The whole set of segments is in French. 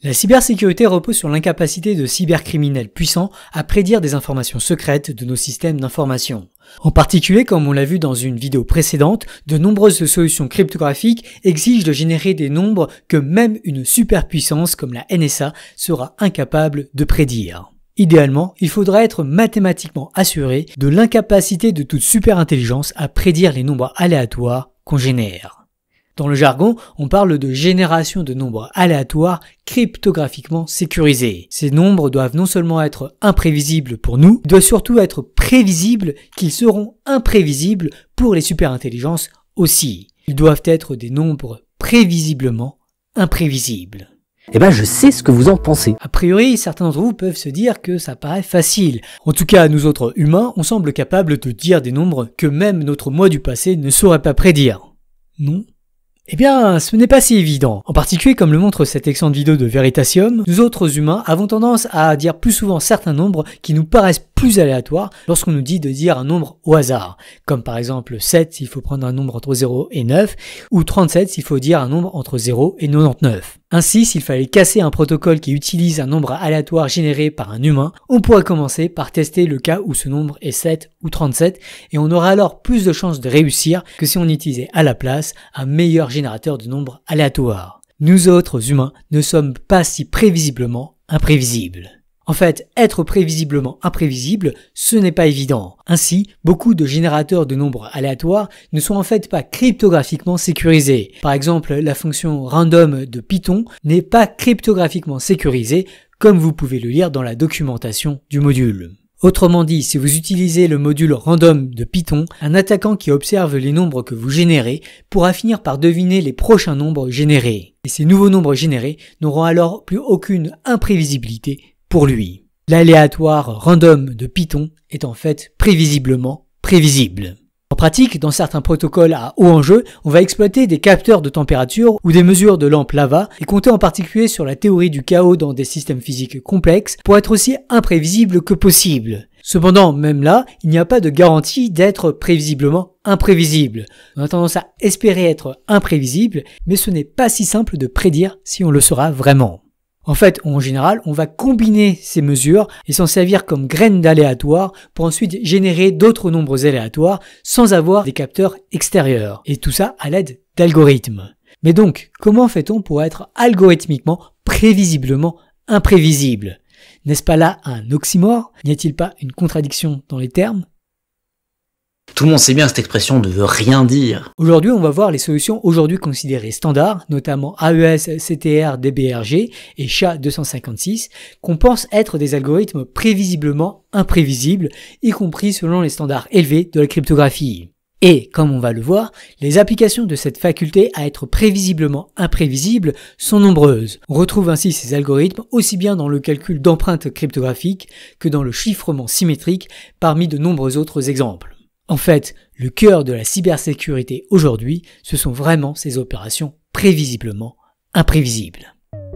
La cybersécurité repose sur l'incapacité de cybercriminels puissants à prédire des informations secrètes de nos systèmes d'information. En particulier, comme on l'a vu dans une vidéo précédente, de nombreuses solutions cryptographiques exigent de générer des nombres que même une superpuissance comme la NSA sera incapable de prédire. Idéalement, il faudra être mathématiquement assuré de l'incapacité de toute superintelligence à prédire les nombres aléatoires qu'on génère. Dans le jargon, on parle de génération de nombres aléatoires cryptographiquement sécurisés. Ces nombres doivent non seulement être imprévisibles pour nous, ils doivent surtout être prévisibles qu'ils seront imprévisibles pour les superintelligences aussi. Ils doivent être des nombres prévisiblement imprévisibles. Eh ben, je sais ce que vous en pensez. A priori, certains d'entre vous peuvent se dire que ça paraît facile. En tout cas, nous autres humains, on semble capables de dire des nombres que même notre moi du passé ne saurait pas prédire. Non ? Eh bien, ce n'est pas si évident. En particulier, comme le montre cette excellente vidéo de Veritasium, nous autres humains avons tendance à dire plus souvent certains nombres qui nous paraissent plus aléatoires lorsqu'on nous dit de dire un nombre au hasard. Comme par exemple 7 s'il faut prendre un nombre entre 0 et 9, ou 37 s'il faut dire un nombre entre 0 et 99. Ainsi, s'il fallait casser un protocole qui utilise un nombre aléatoire généré par un humain, on pourrait commencer par tester le cas où ce nombre est 7 ou 37, et on aura alors plus de chances de réussir que si on utilisait à la place un meilleur générateur de nombres aléatoires. Nous autres humains ne sommes pas si prévisiblement imprévisibles. En fait, être prévisiblement imprévisible, ce n'est pas évident. Ainsi, beaucoup de générateurs de nombres aléatoires ne sont en fait pas cryptographiquement sécurisés. Par exemple, la fonction random de Python n'est pas cryptographiquement sécurisée, comme vous pouvez le lire dans la documentation du module. Autrement dit, si vous utilisez le module random de Python, un attaquant qui observe les nombres que vous générez pourra finir par deviner les prochains nombres générés. Et ces nouveaux nombres générés n'auront alors plus aucune imprévisibilité pour lui. L'aléatoire random de Python est en fait prévisiblement prévisible. En pratique, dans certains protocoles à haut enjeu, on va exploiter des capteurs de température ou des mesures de lampe lava et compter en particulier sur la théorie du chaos dans des systèmes physiques complexes pour être aussi imprévisible que possible. Cependant, même là, il n'y a pas de garantie d'être prévisiblement imprévisible. On a tendance à espérer être imprévisible, mais ce n'est pas si simple de prédire si on le sera vraiment. En fait, en général, on va combiner ces mesures et s'en servir comme graines d'aléatoires pour ensuite générer d'autres nombres aléatoires sans avoir des capteurs extérieurs. Et tout ça à l'aide d'algorithmes. Mais donc, comment fait-on pour être algorithmiquement, prévisiblement imprévisible? N'est-ce pas là un oxymore? N'y a-t-il pas une contradiction dans les termes? Tout le monde sait bien que cette expression ne veut rien dire. Aujourd'hui, on va voir les solutions aujourd'hui considérées standards, notamment AES, CTR, DBRG et SHA-256, qu'on pense être des algorithmes prévisiblement imprévisibles, y compris selon les standards élevés de la cryptographie. Et, comme on va le voir, les applications de cette faculté à être prévisiblement imprévisibles sont nombreuses. On retrouve ainsi ces algorithmes aussi bien dans le calcul d'empreintes cryptographiques que dans le chiffrement symétrique parmi de nombreux autres exemples. En fait, le cœur de la cybersécurité aujourd'hui, ce sont vraiment ces opérations prévisiblement imprévisibles.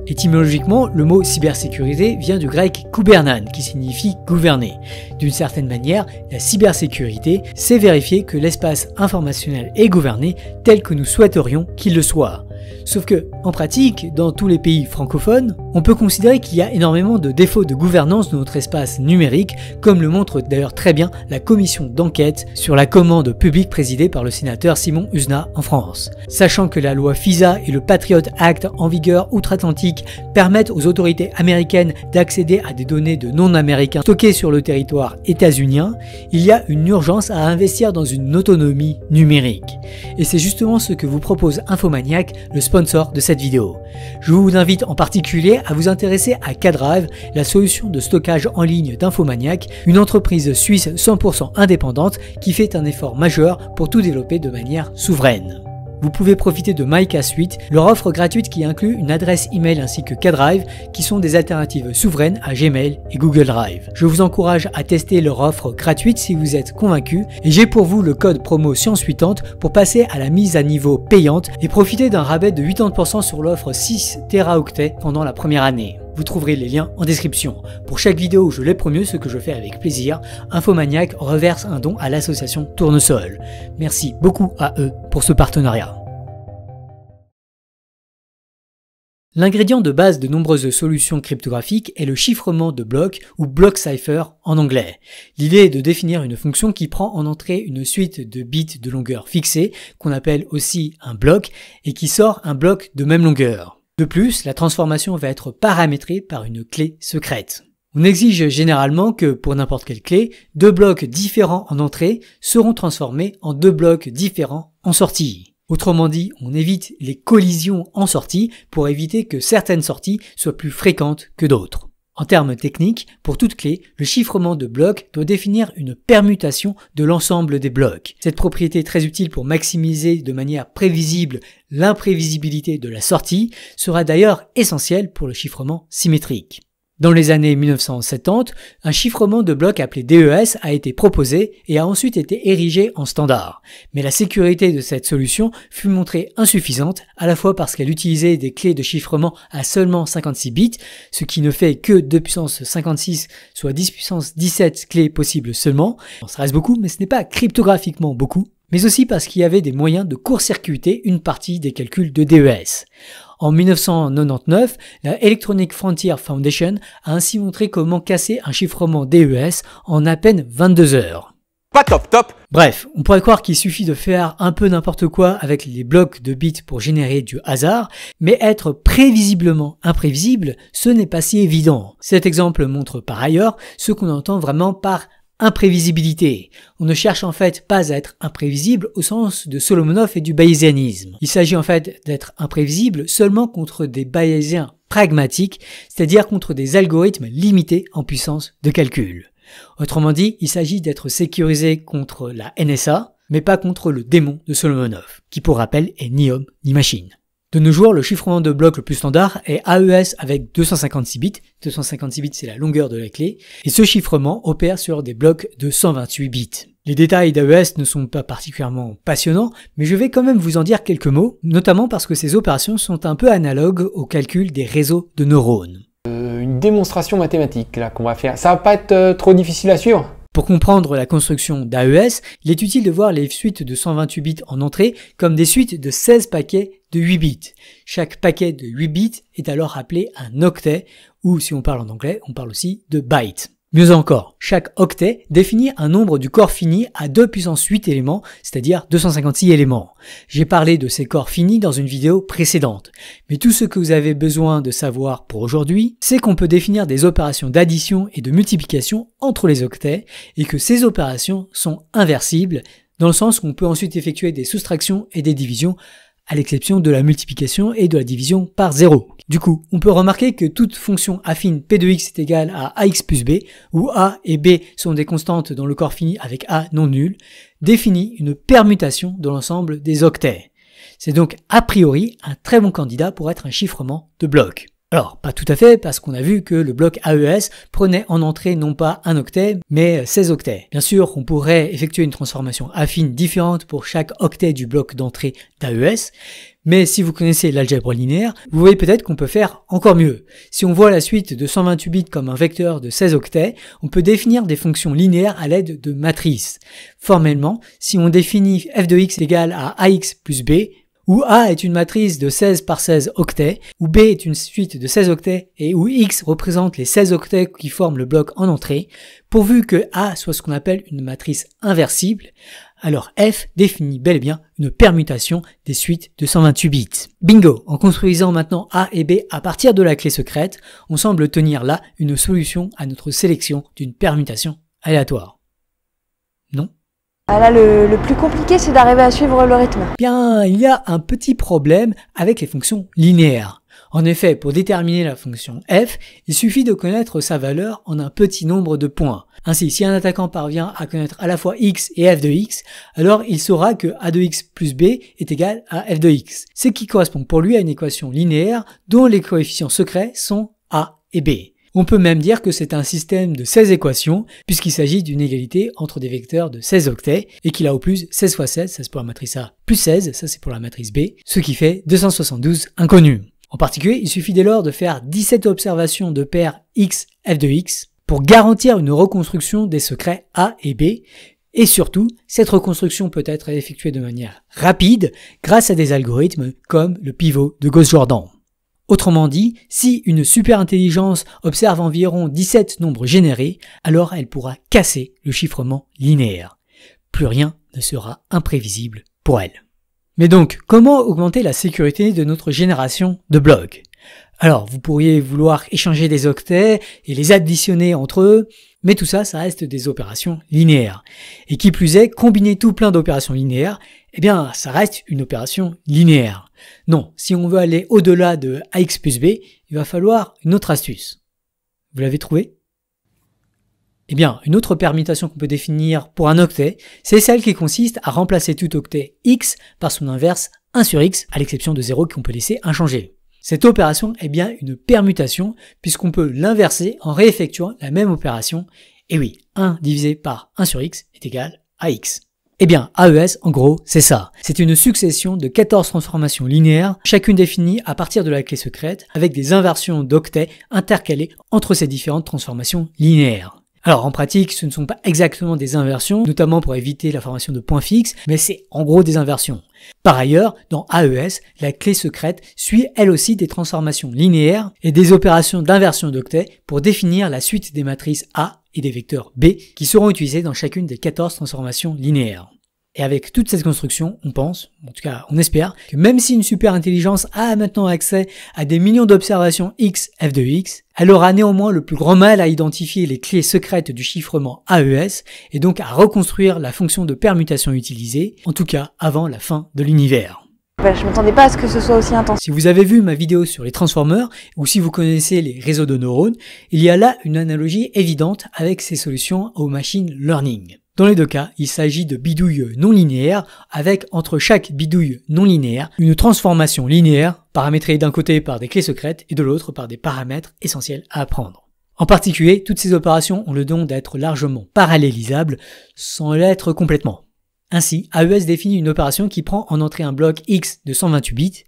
Étymologiquement, le mot cybersécurité vient du grec kubernan, qui signifie gouverner. D'une certaine manière, la cybersécurité, c'est vérifier que l'espace informationnel est gouverné tel que nous souhaiterions qu'il le soit. Sauf que, en pratique, dans tous les pays francophones, on peut considérer qu'il y a énormément de défauts de gouvernance de notre espace numérique, comme le montre d'ailleurs très bien la commission d'enquête sur la commande publique présidée par le sénateur Simon Usna en France. Sachant que la loi FISA et le Patriot Act en vigueur outre-Atlantique permettent aux autorités américaines d'accéder à des données de non-américains stockées sur le territoire états-unien, il y a une urgence à investir dans une autonomie numérique. Et c'est justement ce que vous propose Infomaniac, le sponsor de cette vidéo. Je vous invite en particulier à vous intéresser à K-Drive, la solution de stockage en ligne d'Infomaniac, une entreprise suisse 100% indépendante qui fait un effort majeur pour tout développer de manière souveraine. Vous pouvez profiter de Mica Suite, leur offre gratuite qui inclut une adresse email ainsi que K-Drive, qui sont des alternatives souveraines à Gmail et Google Drive. Je vous encourage à tester leur offre gratuite si vous êtes convaincu, et j'ai pour vous le code promo Science80 pour passer à la mise à niveau payante et profiter d'un rabais de 80% sur l'offre 6 Teraoctets pendant la première année. Vous trouverez les liens en description. Pour chaque vidéo où je l'ai promu, ce que je fais avec plaisir, Infomaniac reverse un don à l'association Tournesol. Merci beaucoup à eux pour ce partenariat. L'ingrédient de base de nombreuses solutions cryptographiques est le chiffrement de blocs ou block cipher en anglais. L'idée est de définir une fonction qui prend en entrée une suite de bits de longueur fixée, qu'on appelle aussi un bloc, et qui sort un bloc de même longueur. De plus, la transformation va être paramétrée par une clé secrète. On exige généralement que, pour n'importe quelle clé, 2 blocs différents en entrée seront transformés en 2 blocs différents en sortie. Autrement dit, on évite les collisions en sortie pour éviter que certaines sorties soient plus fréquentes que d'autres. En termes techniques, pour toute clé, le chiffrement de blocs doit définir une permutation de l'ensemble des blocs. Cette propriété très utile pour maximiser de manière prévisible l'imprévisibilité de la sortie sera d'ailleurs essentielle pour le chiffrement symétrique. Dans les années 1970, un chiffrement de blocs appelé DES a été proposé et a ensuite été érigé en standard. Mais la sécurité de cette solution fut montrée insuffisante, à la fois parce qu'elle utilisait des clés de chiffrement à seulement 56 bits, ce qui ne fait que 2 puissance 56, soit 10 puissance 17 clés possibles seulement. Bon, ça reste beaucoup, mais ce n'est pas cryptographiquement beaucoup. Mais aussi parce qu'il y avait des moyens de court-circuiter une partie des calculs de DES. En 1999, la Electronic Frontier Foundation a ainsi montré comment casser un chiffrement DES en à peine 22 heures. Pas top. Bref, on pourrait croire qu'il suffit de faire un peu n'importe quoi avec les blocs de bits pour générer du hasard, mais être prévisiblement imprévisible, ce n'est pas si évident. Cet exemple montre par ailleurs ce qu'on entend vraiment par imprévisibilité. On ne cherche en fait pas à être imprévisible au sens de Solomonoff et du bayésianisme. Il s'agit en fait d'être imprévisible seulement contre des bayésiens pragmatiques, c'est-à-dire contre des algorithmes limités en puissance de calcul. Autrement dit, il s'agit d'être sécurisé contre la NSA, mais pas contre le démon de Solomonoff, qui pour rappel est ni homme ni machine. De nos jours, le chiffrement de blocs le plus standard est AES avec 256 bits. 256 bits, c'est la longueur de la clé. Et ce chiffrement opère sur des blocs de 128 bits. Les détails d'AES ne sont pas particulièrement passionnants, mais je vais quand même vous en dire quelques mots, notamment parce que ces opérations sont un peu analogues au calcul des réseaux de neurones. Une démonstration mathématique là qu'on va faire. Ça va pas être trop difficile à suivre. Pour comprendre la construction d'AES, il est utile de voir les suites de 128 bits en entrée comme des suites de 16 paquets de 8 bits. Chaque paquet de 8 bits est alors appelé un octet, ou si on parle en anglais, on parle aussi de byte. Mieux encore, chaque octet définit un nombre du corps fini à 2 puissance 8 éléments, c'est-à-dire 256 éléments. J'ai parlé de ces corps finis dans une vidéo précédente. Mais tout ce que vous avez besoin de savoir pour aujourd'hui, c'est qu'on peut définir des opérations d'addition et de multiplication entre les octets, et que ces opérations sont inversibles, dans le sens qu'on peut ensuite effectuer des soustractions et des divisions, à l'exception de la multiplication et de la division par 0. Du coup, on peut remarquer que toute fonction affine P de x est égale à ax plus b, où a et b sont des constantes dans le corps fini avec a non nul, définit une permutation de l'ensemble des octets. C'est donc a priori un très bon candidat pour être un chiffrement de blocs. Alors, pas tout à fait, parce qu'on a vu que le bloc AES prenait en entrée non pas un octet, mais 16 octets. Bien sûr, on pourrait effectuer une transformation affine différente pour chaque octet du bloc d'entrée d'AES, mais si vous connaissez l'algèbre linéaire, vous voyez peut-être qu'on peut faire encore mieux. Si on voit la suite de 128 bits comme un vecteur de 16 octets, on peut définir des fonctions linéaires à l'aide de matrices. Formellement, si on définit f de x égale à ax plus b, où A est une matrice de 16 par 16 octets, où B est une suite de 16 octets et où X représente les 16 octets qui forment le bloc en entrée, pourvu que A soit ce qu'on appelle une matrice inversible, alors F définit bel et bien une permutation des suites de 128 bits. Bingo! En construisant maintenant A et B à partir de la clé secrète, on semble tenir là une solution à notre sélection d'une permutation aléatoire. Non? Ah là, le plus compliqué, c'est d'arriver à suivre le rythme. Bien, il y a un petit problème avec les fonctions linéaires. En effet, pour déterminer la fonction f, il suffit de connaître sa valeur en un petit nombre de points. Ainsi, si un attaquant parvient à connaître à la fois x et f de x, alors il saura que a de x plus b est égal à f de x, ce qui correspond pour lui à une équation linéaire dont les coefficients secrets sont a et b. On peut même dire que c'est un système de 16 équations, puisqu'il s'agit d'une égalité entre des vecteurs de 16 octets, et qu'il a au plus 16 fois 16, ça c'est pour la matrice A, plus 16, ça c'est pour la matrice B, ce qui fait 272 inconnus. En particulier, il suffit dès lors de faire 17 observations de paires x, f de x, pour garantir une reconstruction des secrets A et B, et surtout, cette reconstruction peut être effectuée de manière rapide, grâce à des algorithmes comme le pivot de Gauss-Jordan. Autrement dit, si une superintelligence observe environ 17 nombres générés, alors elle pourra casser le chiffrement linéaire. Plus rien ne sera imprévisible pour elle. Mais donc, comment augmenter la sécurité de notre génération de blocs? Alors, vous pourriez vouloir échanger des octets et les additionner entre eux, mais tout ça, ça reste des opérations linéaires. Et qui plus est, combiner tout plein d'opérations linéaires, eh bien, ça reste une opération linéaire. Non, si on veut aller au-delà de ax plus b, il va falloir une autre astuce. Vous l'avez trouvé? Eh bien, une autre permutation qu'on peut définir pour un octet, c'est celle qui consiste à remplacer tout octet x par son inverse 1 sur x, à l'exception de 0 qu'on peut laisser inchangé. Cette opération est bien une permutation, puisqu'on peut l'inverser en réeffectuant la même opération. Et oui, 1 divisé par 1 sur x est égal à x. Eh bien, AES, en gros, c'est ça. C'est une succession de 14 transformations linéaires, chacune définie à partir de la clé secrète, avec des inversions d'octets intercalées entre ces différentes transformations linéaires. Alors en pratique, ce ne sont pas exactement des inversions, notamment pour éviter la formation de points fixes, mais c'est en gros des inversions. Par ailleurs, dans AES, la clé secrète suit elle aussi des transformations linéaires et des opérations d'inversion d'octets pour définir la suite des matrices A et des vecteurs B qui seront utilisés dans chacune des 14 transformations linéaires. Et avec toute cette construction, on pense, en tout cas on espère, que même si une superintelligence a maintenant accès à des millions d'observations x f de x, elle aura néanmoins le plus grand mal à identifier les clés secrètes du chiffrement AES et donc à reconstruire la fonction de permutation utilisée, en tout cas avant la fin de l'univers. Je m'attendais pas à ce que ce soit aussi intense. Si vous avez vu ma vidéo sur les transformers, ou si vous connaissez les réseaux de neurones, il y a là une analogie évidente avec ces solutions au machine learning. Dans les deux cas, il s'agit de bidouilles non linéaires avec entre chaque bidouille non linéaire une transformation linéaire paramétrée d'un côté par des clés secrètes et de l'autre par des paramètres essentiels à apprendre. En particulier, toutes ces opérations ont le don d'être largement parallélisables sans l'être complètement. Ainsi, AES définit une opération qui prend en entrée un bloc X de 128 bits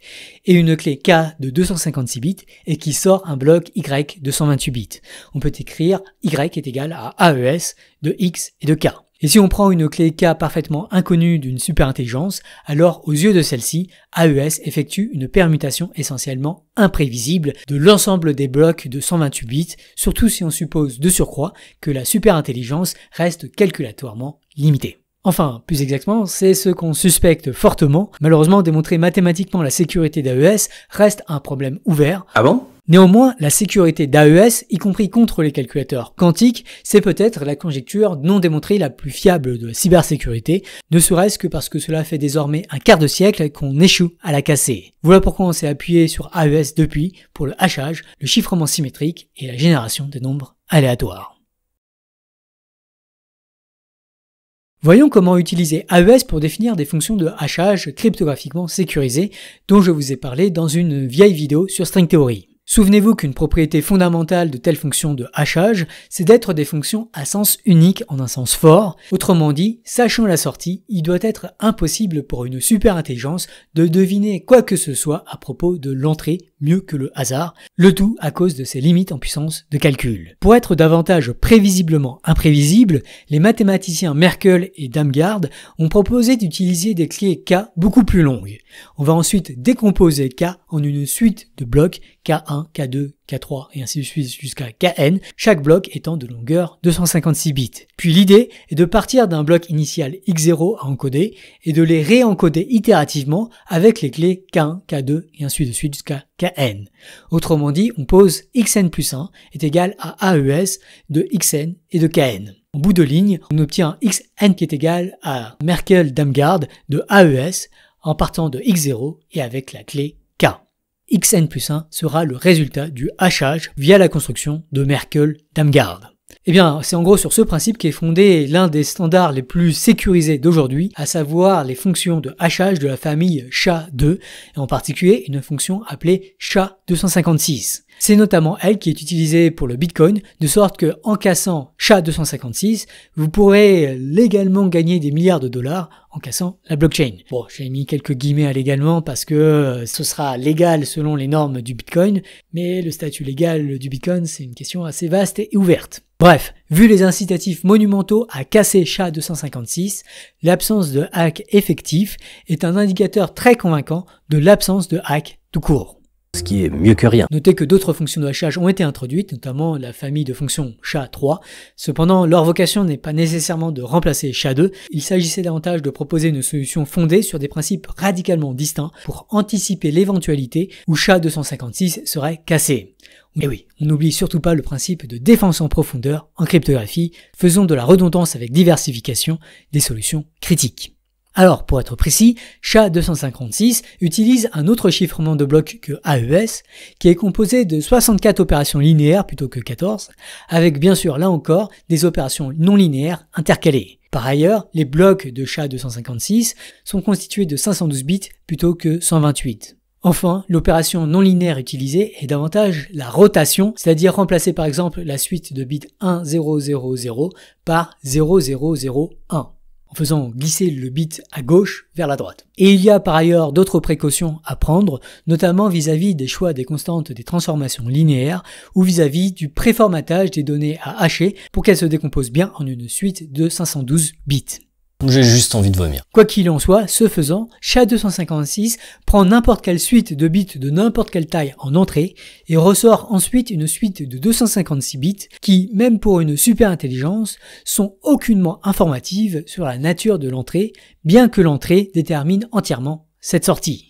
et une clé K de 256 bits et qui sort un bloc Y de 128 bits. On peut écrire Y est égal à AES de X et de K. Et si on prend une clé K parfaitement inconnue d'une superintelligence, alors aux yeux de celle-ci, AES effectue une permutation essentiellement imprévisible de l'ensemble des blocs de 128 bits, surtout si on suppose de surcroît que la superintelligence reste calculatoirement limitée. Enfin, plus exactement, c'est ce qu'on suspecte fortement. Malheureusement, démontrer mathématiquement la sécurité d'AES reste un problème ouvert. Ah bon ? Néanmoins, la sécurité d'AES, y compris contre les calculateurs quantiques, c'est peut-être la conjecture non démontrée la plus fiable de la cybersécurité, ne serait-ce que parce que cela fait désormais un quart de siècle qu'on échoue à la casser. Voilà pourquoi on s'est appuyé sur AES depuis pour le hachage, le chiffrement symétrique et la génération de nombres aléatoires. Voyons comment utiliser AES pour définir des fonctions de hachage cryptographiquement sécurisées dont je vous ai parlé dans une vieille vidéo sur string theory. Souvenez-vous qu'une propriété fondamentale de telles fonctions de hachage, c'est d'être des fonctions à sens unique en un sens fort. Autrement dit, sachant la sortie, il doit être impossible pour une superintelligence de deviner quoi que ce soit à propos de l'entrée mieux que le hasard, le tout à cause de ses limites en puissance de calcul. Pour être davantage prévisiblement imprévisible, les mathématiciens Merkle et Damgard ont proposé d'utiliser des clés K beaucoup plus longues. On va ensuite décomposer K en une suite de blocs K1, K2, K3 et ainsi de suite jusqu'à Kn, chaque bloc étant de longueur 256 bits. Puis l'idée est de partir d'un bloc initial x0 à encoder et de les réencoder itérativement avec les clés K1, K2 et ainsi de suite jusqu'à Kn. Autrement dit, on pose xn plus 1 est égal à AES de xn et de Kn. En bout de ligne, on obtient xn qui est égal à Merkle-Damgard de AES en partant de x0 et avec la clé K. Xn plus 1 sera le résultat du hachage via la construction de Merkle-Damgard. Eh bien, c'est en gros sur ce principe qu'est fondé l'un des standards les plus sécurisés d'aujourd'hui, à savoir les fonctions de hachage de la famille SHA-2, et en particulier une fonction appelée SHA-256. C'est notamment elle qui est utilisée pour le Bitcoin, de sorte que en cassant SHA-256, vous pourrez légalement gagner des milliards de dollars en cassant la blockchain. Bon, j'ai mis quelques guillemets à légalement parce que ce sera légal selon les normes du Bitcoin, mais le statut légal du Bitcoin, c'est une question assez vaste et ouverte. Bref, vu les incitatifs monumentaux à casser SHA-256, l'absence de hack effectif est un indicateur très convaincant de l'absence de hack tout court. ce qui est mieux que rien. Notez que d'autres fonctions de hachage ont été introduites, notamment la famille de fonctions SHA-3. Cependant, leur vocation n'est pas nécessairement de remplacer SHA-2, il s'agissait davantage de proposer une solution fondée sur des principes radicalement distincts pour anticiper l'éventualité où SHA-256 serait cassé. Et oui, on n'oublie surtout pas le principe de défense en profondeur en cryptographie, faisons de la redondance avec diversification des solutions critiques. Alors, pour être précis, SHA-256 utilise un autre chiffrement de blocs que AES, qui est composé de 64 opérations linéaires plutôt que 14, avec bien sûr là encore des opérations non linéaires intercalées. Par ailleurs, les blocs de SHA-256 sont constitués de 512 bits plutôt que 128. Enfin, l'opération non linéaire utilisée est davantage la rotation, c'est-à-dire remplacer par exemple la suite de bits 1000 par 0001. En faisant glisser le bit à gauche vers la droite. Et il y a par ailleurs d'autres précautions à prendre, notamment vis-à-vis des choix des constantes des transformations linéaires ou vis-à-vis du préformatage des données à hacher pour qu'elles se décomposent bien en une suite de 512 bits. J'ai juste envie de vomir. Quoi qu'il en soit, ce faisant, SHA-256 prend n'importe quelle suite de bits de n'importe quelle taille en entrée et ressort ensuite une suite de 256 bits qui, même pour une super intelligence, sont aucunement informatives sur la nature de l'entrée, bien que l'entrée détermine entièrement cette sortie.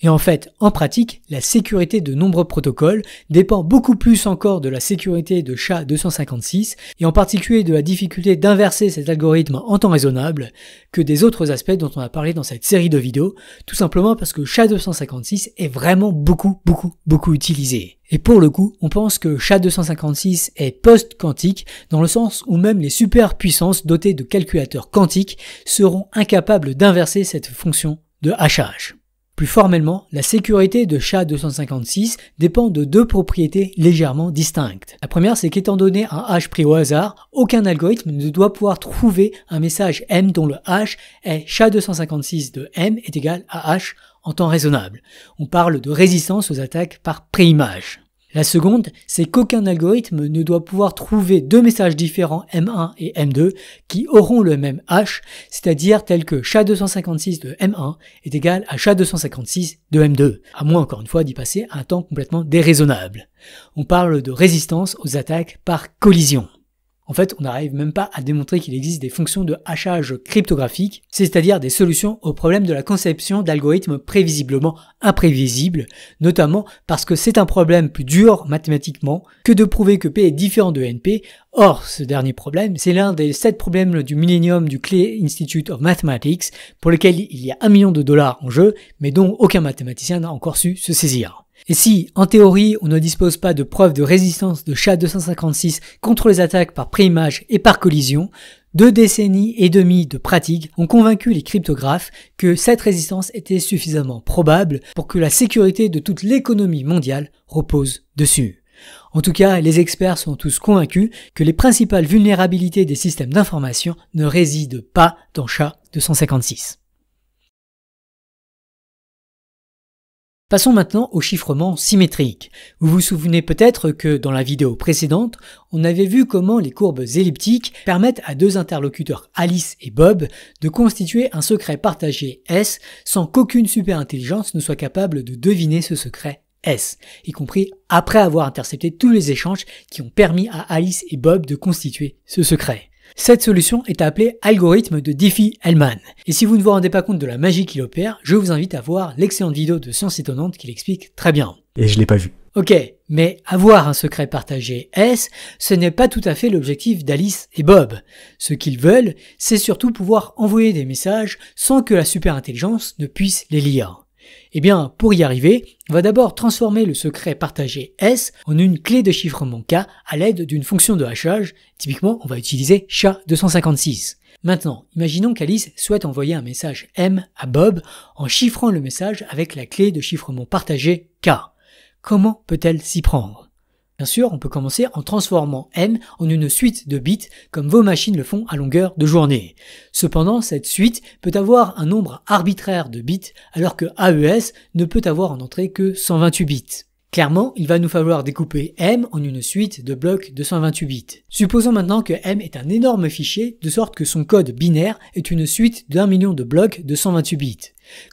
Et en fait, en pratique, la sécurité de nombreux protocoles dépend beaucoup plus encore de la sécurité de SHA-256 et en particulier de la difficulté d'inverser cet algorithme en temps raisonnable que des autres aspects dont on a parlé dans cette série de vidéos, tout simplement parce que SHA-256 est vraiment beaucoup utilisé. Et pour le coup, on pense que SHA-256 est post-quantique dans le sens où même les superpuissances dotées de calculateurs quantiques seront incapables d'inverser cette fonction de hachage. Plus formellement, la sécurité de SHA-256 dépend de deux propriétés légèrement distinctes. La première, c'est qu'étant donné un hash pris au hasard, aucun algorithme ne doit pouvoir trouver un message M dont le hash est SHA-256 de M est égal à H en temps raisonnable. On parle de résistance aux attaques par préimage. La seconde, c'est qu'aucun algorithme ne doit pouvoir trouver deux messages différents M1 et M2 qui auront le même hash, c'est-à-dire tel que SHA-256 de M1 est égal à SHA-256 de M2, à moins encore une fois d'y passer un temps complètement déraisonnable. On parle de résistance aux attaques par collision. En fait, on n'arrive même pas à démontrer qu'il existe des fonctions de hachage cryptographique, c'est-à-dire des solutions au problème de la conception d'algorithmes prévisiblement imprévisibles, notamment parce que c'est un problème plus dur mathématiquement que de prouver que P est différent de NP. Or, ce dernier problème, c'est l'un des 7 problèmes du millénium du Clay Institute of Mathematics, pour lesquels il y a $1 million en jeu, mais dont aucun mathématicien n'a encore su se saisir. Et si, en théorie, on ne dispose pas de preuves de résistance de SHA-256 contre les attaques par préimage et par collision, 2 décennies et demie de pratique ont convaincu les cryptographes que cette résistance était suffisamment probable pour que la sécurité de toute l'économie mondiale repose dessus. En tout cas, les experts sont tous convaincus que les principales vulnérabilités des systèmes d'information ne résident pas dans SHA-256. Passons maintenant au chiffrement symétrique. Vous vous souvenez peut-être que dans la vidéo précédente, on avait vu comment les courbes elliptiques permettent à deux interlocuteurs Alice et Bob de constituer un secret partagé S sans qu'aucune superintelligence ne soit capable de deviner ce secret S, y compris après avoir intercepté tous les échanges qui ont permis à Alice et Bob de constituer ce secret. Cette solution est appelée algorithme de Diffie-Hellman. Et si vous ne vous rendez pas compte de la magie qu'il opère, je vous invite à voir l'excellente vidéo de Science Étonnante qui l'explique très bien. Et je l'ai pas vu. Ok, mais avoir un secret partagé S, ce n'est pas tout à fait l'objectif d'Alice et Bob. Ce qu'ils veulent, c'est surtout pouvoir envoyer des messages sans que la superintelligence ne puisse les lire. Eh bien, pour y arriver, on va d'abord transformer le secret partagé S en une clé de chiffrement K à l'aide d'une fonction de hachage. Typiquement, on va utiliser SHA-256. Maintenant, imaginons qu'Alice souhaite envoyer un message M à Bob en chiffrant le message avec la clé de chiffrement partagé K. Comment peut-elle s'y prendre ? Bien sûr, on peut commencer en transformant M en une suite de bits comme vos machines le font à longueur de journée. Cependant, cette suite peut avoir un nombre arbitraire de bits alors que AES ne peut avoir en entrée que 128 bits. Clairement, il va nous falloir découper M en une suite de blocs de 128 bits. Supposons maintenant que M est un énorme fichier, de sorte que son code binaire est une suite d'1 million de blocs de 128 bits.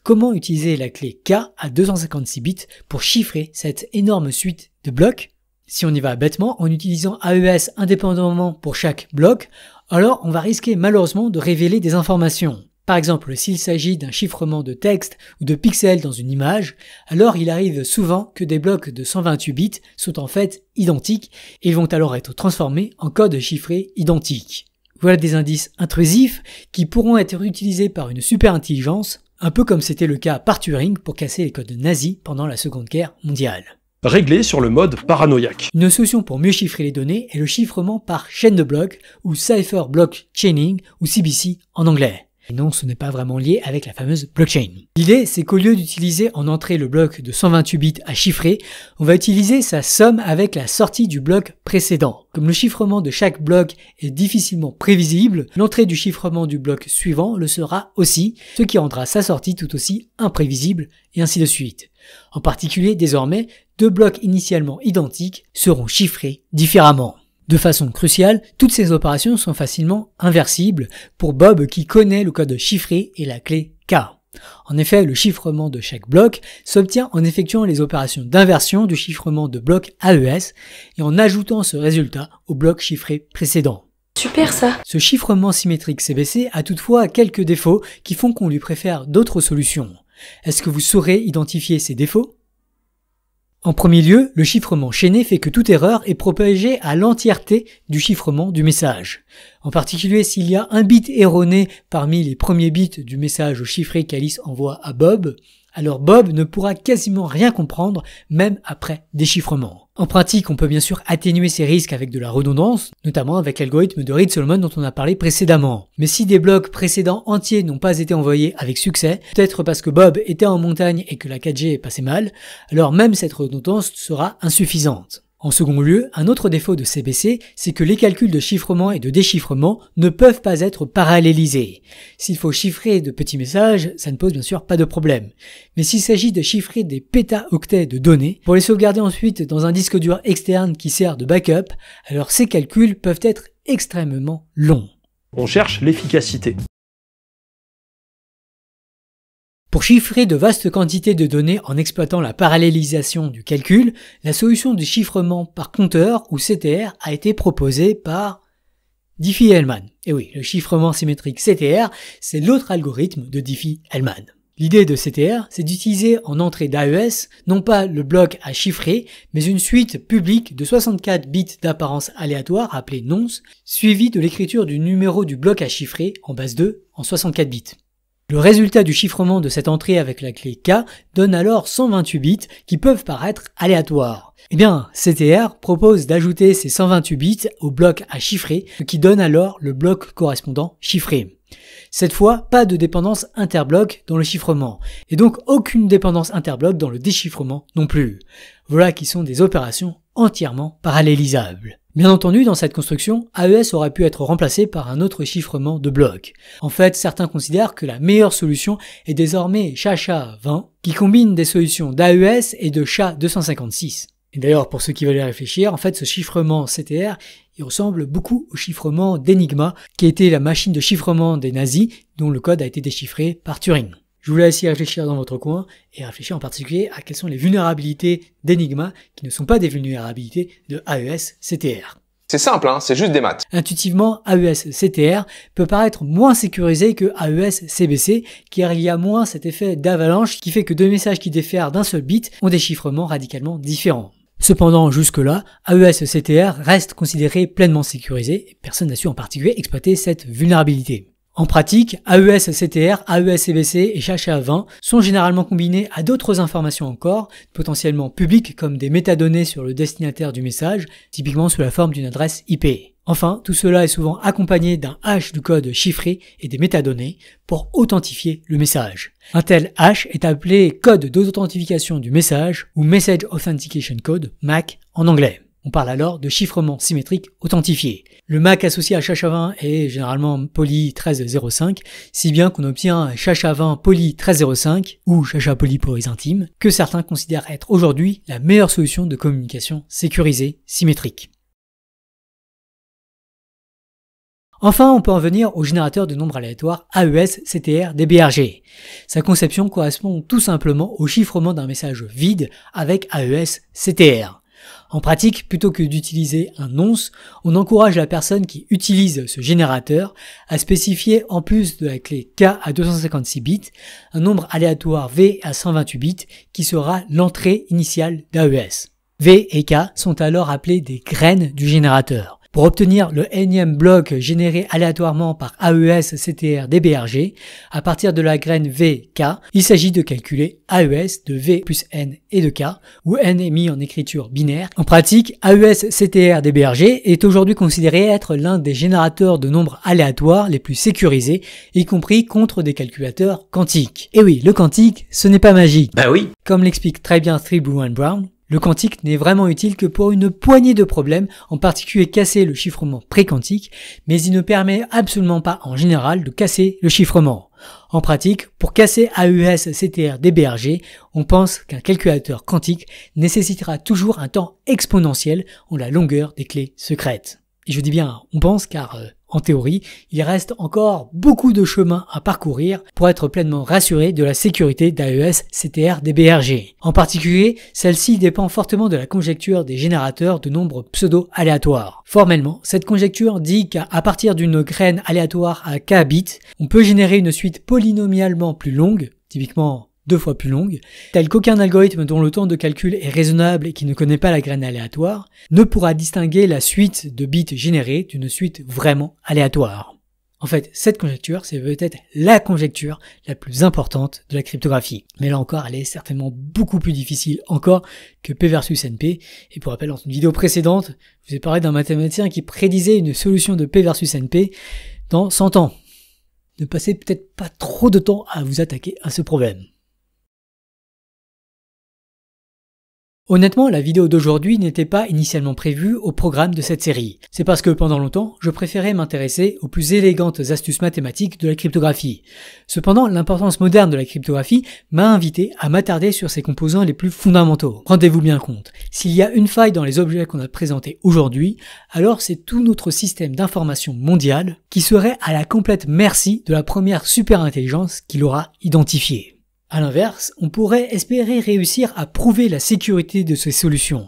Comment utiliser la clé K à 256 bits pour chiffrer cette énorme suite de blocs? Si on y va bêtement, en utilisant AES indépendamment pour chaque bloc, alors on va risquer malheureusement de révéler des informations. Par exemple, s'il s'agit d'un chiffrement de texte ou de pixels dans une image, alors il arrive souvent que des blocs de 128 bits sont en fait identiques et vont alors être transformés en code chiffré identique. Voilà des indices intrusifs qui pourront être utilisés par une superintelligence, un peu comme c'était le cas par Turing pour casser les codes nazis pendant la Seconde Guerre mondiale. Réglé sur le mode paranoïaque. Une solution pour mieux chiffrer les données est le chiffrement par chaîne de blocs ou Cipher Block Chaining ou CBC en anglais. Et non, ce n'est pas vraiment lié avec la fameuse blockchain. L'idée, c'est qu'au lieu d'utiliser en entrée le bloc de 128 bits à chiffrer, on va utiliser sa somme avec la sortie du bloc précédent. Comme le chiffrement de chaque bloc est difficilement prévisible, l'entrée du chiffrement du bloc suivant le sera aussi, ce qui rendra sa sortie tout aussi imprévisible, et ainsi de suite. En particulier, désormais, deux blocs initialement identiques seront chiffrés différemment. De façon cruciale, toutes ces opérations sont facilement inversibles pour Bob qui connaît le code chiffré et la clé K. En effet, le chiffrement de chaque bloc s'obtient en effectuant les opérations d'inversion du chiffrement de bloc AES et en ajoutant ce résultat au bloc chiffré précédent. Super ça. Ce chiffrement symétrique CBC a toutefois quelques défauts qui font qu'on lui préfère d'autres solutions. Est-ce que vous saurez identifier ces défauts ? En premier lieu, le chiffrement chaîné fait que toute erreur est propagée à l'entièreté du chiffrement du message. En particulier, s'il y a un bit erroné parmi les premiers bits du message chiffré qu'Alice envoie à Bob, alors Bob ne pourra quasiment rien comprendre, même après déchiffrement. En pratique, on peut bien sûr atténuer ces risques avec de la redondance, notamment avec l'algorithme de Reed-Solomon dont on a parlé précédemment. Mais si des blocs précédents entiers n'ont pas été envoyés avec succès, peut-être parce que Bob était en montagne et que la 4G passait mal, alors même cette redondance sera insuffisante. En second lieu, un autre défaut de CBC, c'est que les calculs de chiffrement et de déchiffrement ne peuvent pas être parallélisés. S'il faut chiffrer de petits messages, ça ne pose bien sûr pas de problème. Mais s'il s'agit de chiffrer des pétaoctets de données, pour les sauvegarder ensuite dans un disque dur externe qui sert de backup, alors ces calculs peuvent être extrêmement longs. On cherche l'efficacité. Pour chiffrer de vastes quantités de données en exploitant la parallélisation du calcul, la solution du chiffrement par compteur ou CTR a été proposée par Diffie-Hellman. Et oui, le chiffrement symétrique CTR, c'est l'autre algorithme de Diffie-Hellman. L'idée de CTR, c'est d'utiliser en entrée d'AES non pas le bloc à chiffrer, mais une suite publique de 64 bits d'apparence aléatoire appelée nonce, suivie de l'écriture du numéro du bloc à chiffrer en base 2 en 64 bits. Le résultat du chiffrement de cette entrée avec la clé K donne alors 128 bits qui peuvent paraître aléatoires. Eh bien, CTR propose d'ajouter ces 128 bits au bloc à chiffrer, ce qui donne alors le bloc correspondant chiffré. Cette fois, pas de dépendance interbloc dans le chiffrement, et donc aucune dépendance interbloc dans le déchiffrement non plus. Voilà qui sont des opérations entièrement parallélisables. Bien entendu, dans cette construction, AES aurait pu être remplacé par un autre chiffrement de blocs. En fait, certains considèrent que la meilleure solution est désormais SHA-20, qui combine des solutions d'AES et de SHA-256. Et d'ailleurs, pour ceux qui veulent y réfléchir, en fait, ce chiffrement CTR, il ressemble beaucoup au chiffrement d'Enigma, qui était la machine de chiffrement des nazis, dont le code a été déchiffré par Turing. Je vous laisse y réfléchir dans votre coin, et réfléchir en particulier à quelles sont les vulnérabilités d'Enigma, qui ne sont pas des vulnérabilités de AES CTR. C'est simple, hein, c'est juste des maths. Intuitivement, AES CTR peut paraître moins sécurisé que AES CBC, car il y a moins cet effet d'avalanche qui fait que deux messages qui diffèrent d'un seul bit ont des chiffrements radicalement différents. Cependant, jusque-là, AES CTR reste considéré pleinement sécurisé, et personne n'a su en particulier exploiter cette vulnérabilité. En pratique, AES CTR, AES CBC et SHA-20 sont généralement combinés à d'autres informations encore, potentiellement publiques comme des métadonnées sur le destinataire du message, typiquement sous la forme d'une adresse IP. Enfin, tout cela est souvent accompagné d'un hash du code chiffré et des métadonnées pour authentifier le message. Un tel hash est appelé code d'authentification du message ou Message Authentication Code, MAC en anglais. On parle alors de chiffrement symétrique authentifié. Le MAC associé à SHA-20 est généralement poly 1305, si bien qu'on obtient SHA-20 poly 1305 ou SHA poly pour les intimes, que certains considèrent être aujourd'hui la meilleure solution de communication sécurisée symétrique. Enfin, on peut en venir au générateur de nombres aléatoires AES-CTR-DBRG. Sa conception correspond tout simplement au chiffrement d'un message vide avec AES-CTR. En pratique, plutôt que d'utiliser un nonce, on encourage la personne qui utilise ce générateur à spécifier en plus de la clé K à 256 bits, un nombre aléatoire V à 128 bits qui sera l'entrée initiale d'AES. V et K sont alors appelés des graines du générateur. Pour obtenir le énième bloc généré aléatoirement par AES-CTR-DBRG, à partir de la graine VK, il s'agit de calculer AES de V plus N et de K, où N est mis en écriture binaire. En pratique, AES-CTR-DBRG est aujourd'hui considéré être l'un des générateurs de nombres aléatoires les plus sécurisés, y compris contre des calculateurs quantiques. Et oui, le quantique, ce n'est pas magique. Bah oui. Comme l'explique très bien Tribune Brown, le quantique n'est vraiment utile que pour une poignée de problèmes, en particulier casser le chiffrement pré-quantique, mais il ne permet absolument pas en général de casser le chiffrement. En pratique, pour casser AES-CTR-DBRG, on pense qu'un calculateur quantique nécessitera toujours un temps exponentiel en la longueur des clés secrètes. Et je dis bien on pense car en théorie, il reste encore beaucoup de chemin à parcourir pour être pleinement rassuré de la sécurité d'AES-CTR-DBRG. En particulier, celle-ci dépend fortement de la conjecture des générateurs de nombres pseudo-aléatoires. Formellement, cette conjecture dit qu'à partir d'une graine aléatoire à k bits, on peut générer une suite polynomialement plus longue, typiquement 2 fois plus longue, tel qu'aucun algorithme dont le temps de calcul est raisonnable et qui ne connaît pas la graine aléatoire, ne pourra distinguer la suite de bits générés d'une suite vraiment aléatoire. En fait, cette conjecture, c'est peut-être la conjecture la plus importante de la cryptographie. Mais là encore, elle est certainement beaucoup plus difficile encore que P versus NP. Et pour rappel, dans une vidéo précédente, je vous ai parlé d'un mathématicien qui prédisait une solution de P versus NP dans 100 ans. Ne passez peut-être pas trop de temps à vous attaquer à ce problème. Honnêtement, la vidéo d'aujourd'hui n'était pas initialement prévue au programme de cette série. C'est parce que pendant longtemps, je préférais m'intéresser aux plus élégantes astuces mathématiques de la cryptographie. Cependant, l'importance moderne de la cryptographie m'a invité à m'attarder sur ses composants les plus fondamentaux. Rendez-vous bien compte, s'il y a une faille dans les objets qu'on a présentés aujourd'hui, alors c'est tout notre système d'information mondial qui serait à la complète merci de la première superintelligence qui l'aura identifié. A l'inverse, on pourrait espérer réussir à prouver la sécurité de ces solutions.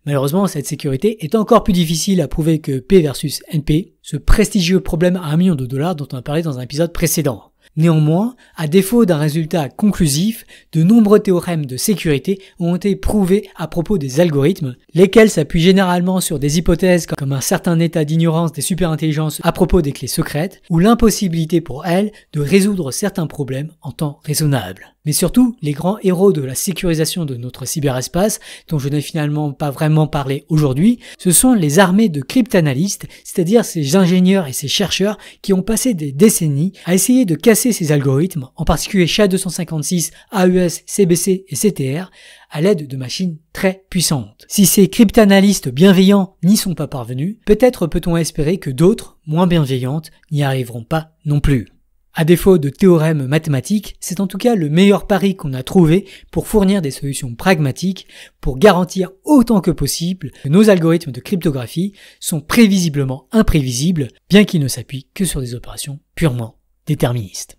Malheureusement, cette sécurité est encore plus difficile à prouver que P versus NP, ce prestigieux problème à $1 million dont on a parlé dans un épisode précédent. Néanmoins, à défaut d'un résultat conclusif, de nombreux théorèmes de sécurité ont été prouvés à propos des algorithmes, lesquels s'appuient généralement sur des hypothèses comme un certain état d'ignorance des superintelligences à propos des clés secrètes, ou l'impossibilité pour elles de résoudre certains problèmes en temps raisonnable. Mais surtout, les grands héros de la sécurisation de notre cyberespace, dont je n'ai finalement pas vraiment parlé aujourd'hui, ce sont les armées de cryptanalystes, c'est-à-dire ces ingénieurs et ces chercheurs qui ont passé des décennies à essayer de casser ces algorithmes, en particulier SHA-256, AES, CBC et CTR, à l'aide de machines très puissantes. Si ces cryptanalystes bienveillants n'y sont pas parvenus, peut-être peut-on espérer que d'autres, moins bienveillantes, n'y arriveront pas non plus. À défaut de théorèmes mathématiques, c'est en tout cas le meilleur pari qu'on a trouvé pour fournir des solutions pragmatiques pour garantir autant que possible que nos algorithmes de cryptographie sont prévisiblement imprévisibles, bien qu'ils ne s'appuient que sur des opérations purement déterministes.